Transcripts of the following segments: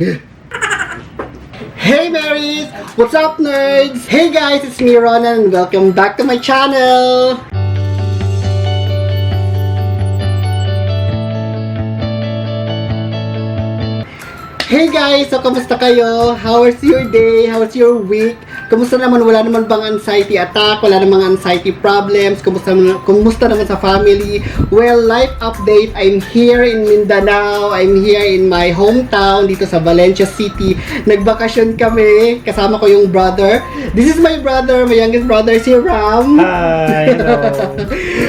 Hey Marys! What's up nerds? Hey guys, it's me Ronan and welcome back to my channel! Hey guys! So, kamusta kayo? How was your day? How was your week? Kamusta naman? Wala naman bang anxiety attack? Wala namang anxiety problems? Kumusta naman sa family? Well, life update. I'm here in Mindanao. I'm here in my hometown dito sa Valencia City. Nagbakasyon kami. Kasama ko yung brother. This is my brother, my youngest brother, si Ram. Hi, hello.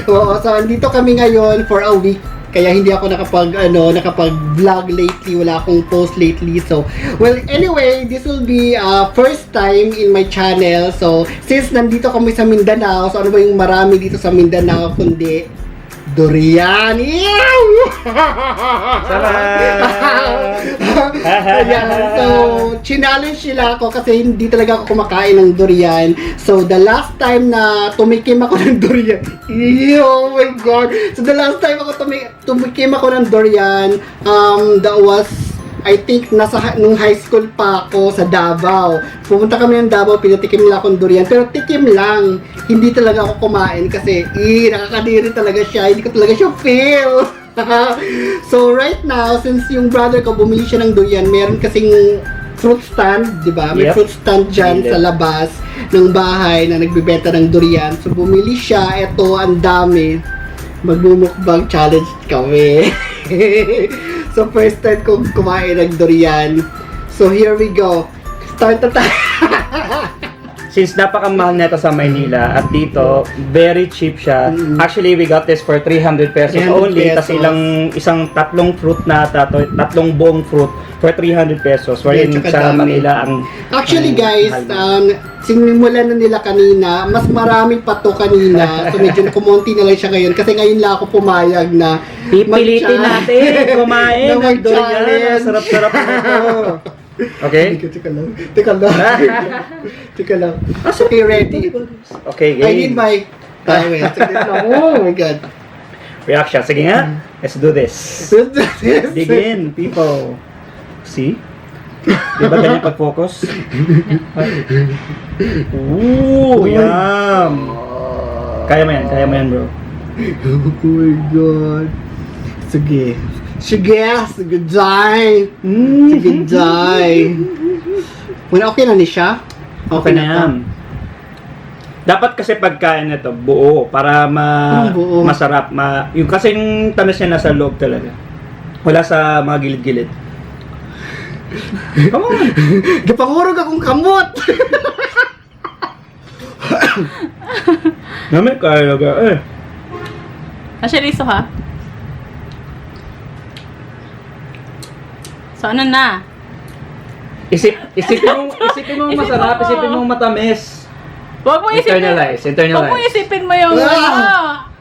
Oo, so andito kami ngayon for a week. Kaya hindi ako nakapag-vlog lately, wala akong post lately. So, well, anyway, this will be first time in my channel. So, since nandito kami sa Mindanao, so ano ba yung marami dito sa Mindanao kundi durian. Ayan, so, challenge nila ako kasi hindi talaga ako kumakain ng durian. So, the last time na tumikim ako ng durian, oh my god. So, the last time ako tumikim ako ng durian, that was, I think, nung high school pa ako sa Davao. Pumunta kami ng Davao, pinatikim nila akong durian. Pero tikim lang. Hindi talaga ako kumain kasi, nakakadiri talaga siya. Hindi ko talaga siya feel. So, right now, since yung brother ko bumili siya ng durian, meron kasing fruit stand, di ba? May fruit stand dyan sa labas ng bahay na nagbibenta ng durian. So, bumili siya. Ito, ang dami. Magmumukbang challenge kami. So, first time kong kumain ng durian. So, here we go. Start na tayo. Since napakamahal nito sa Maynila at dito, very cheap siya. Actually, we got this for 300 pesos 300 only. Tapos pesos. isang tatlong fruit na tatlong buong fruit for 300 pesos. Wherein Tsaka sa dami. Manila ang... Actually, guys, mahal. sinimulan na nila kanina. Mas marami pa to kanina. So, medyo kumonti na lang siya ngayon. Kasi ngayon lang ako pumayag na Pipilitin natin kumain na ng durian. mag-challenge. Sarap-sarap na ito. Okay? Teka lang. Teka lang. Okay, ready? Okay, I need game. my towel. Oh my God. Reaction. Sige nga. Let's do this. Dig in, people. See? Di ba ganyan pag-focus? Ooh, yum! Kaya mo yan, bro. Oh my God. Sige. Sige, day. Sige, day. Well, okay na ni siya? Okay na yan. Dapat kasi pagkain nito buo para buo. masarap. Yung kasi yung tamis niya nasa loob talaga. Wala sa mga gilid-gilid. Come on! Gipangurog akong kamot! Namin kaya talaga Asyeriso ha? So ano na? Isipin mo masarap, isipin mo matamis. Huwag mo isipin. Internalize. Huwag mo isipin mo yung Sarap.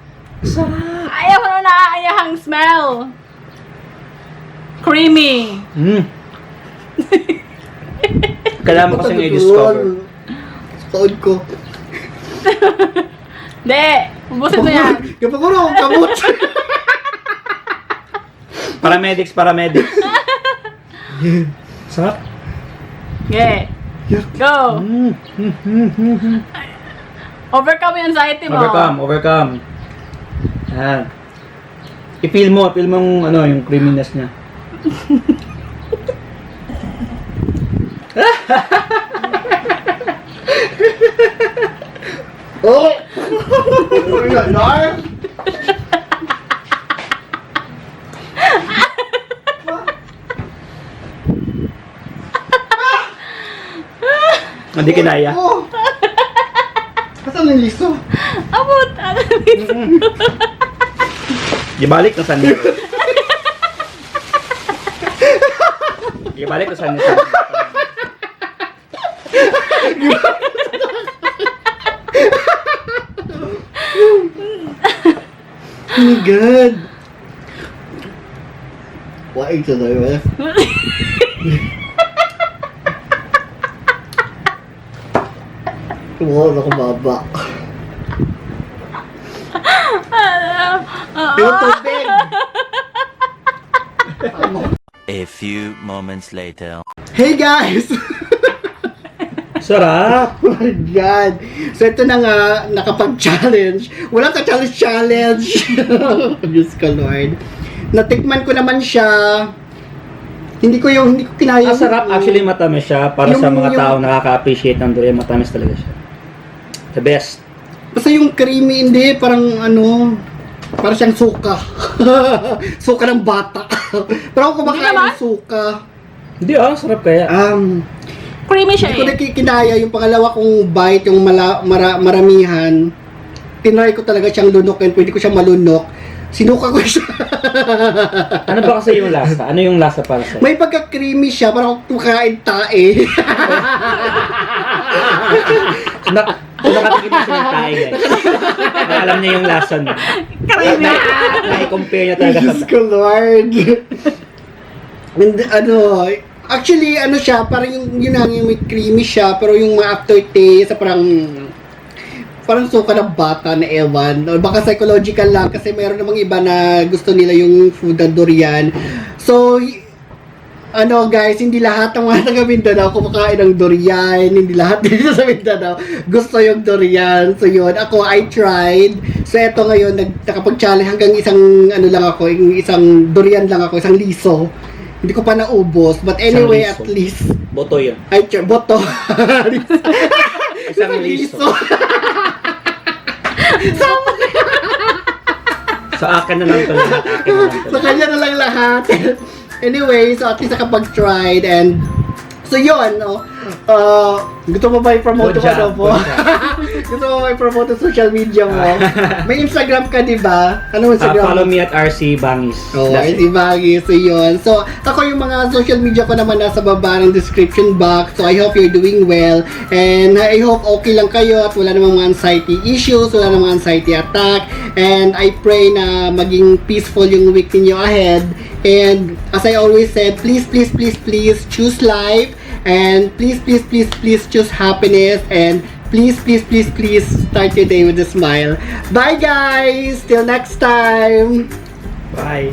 ayaw ko na naaayahang smell. Creamy. Kailangan mo kasing i-discover. Sa taon ko. Hindi. Ubusin mo yan. Gipangurog akong kamot! Paramedics. Sarap. Okay. Go. Overcome yung anxiety mo. Overcome. Yan. I-feel mo yung creaminess niya. Oh! Nar! Hindi kinaya. Oh! Kasan ang liso? Abot. Ibalik na saan niya. Ibalik na saan niya. Oh my God! Waig sa tayo eh. Kumuha na kumaba. Yung tubig! A few few moments later. Hey guys! Sarap! Oh my God! So ito na nga, nakapag-challenge. Wala ka challenge! Diyos ko Lord. Natikman ko naman siya. Hindi ko kinaya. Ang sarap, actually matamis siya. Para sa mga tao nakaka-appreciate ng durian, matamis talaga siya. The best. Basta yung creamy, hindi, parang parang siyang suka. Suka ng bata. Pero ako kumakain ng suka. Hindi sarap kaya. Creamy siya Hindi ko eh. na kinaya yung pangalawa kong bite, yung maramihan. Tinry ko talaga siyang lunokin, pwede ko siyang malunok. Sinuka ko siya. Ano ba kasi yung lasa? Ano yung lasa para sa'yo? May pagka-creamy siya, parang kumakain tae. Nakatikim na siya ng tayo guys. Alam niya yung lasa niya. Creamy. Na-compare niya talaga Diyos sa... ko, Lord. And, actually, siya, parang yung may creamy siya, pero yung mga aftertaste, parang suka ng bata na ewan. O baka psychological lang, kasi mayroon namang iba na gusto nila yung food na durian. So, guys, hindi lahat ng mga taga Mindanao kumakain ng durian. Hindi lahat dito sa Mindanao gusto yung durian. So, yun. Ako, I tried. So, eto ngayon, nakapag-challenge hanggang isang isang durian lang ako, isang liso. Hindi ko pa naubos. But anyway, Isang liso. at least, Boto yun. boto. Isang liso. Sa akin na lang ito lahat. Sa kanya na lang lahat. Anyway, so at least nakapag-tried and so yun, gusto mo ba i-promote Good job, mo? good job. Gusto mo ba i-promote sa social media mo? May Instagram ka, di ba? Ano Instagram? Follow me at RC Bangis. Oh, That's RC it. Bangis. So yun. So, ako yung mga social media ko naman nasa baba ng description box. So, I hope you're doing well. And I hope okay lang kayo at wala namang mga anxiety issues, wala namang anxiety attack. And I pray na maging peaceful yung week ninyo ahead. And as I always said, please choose life. And please choose happiness. And please start your day with a smile. Bye guys! Till next time! Bye.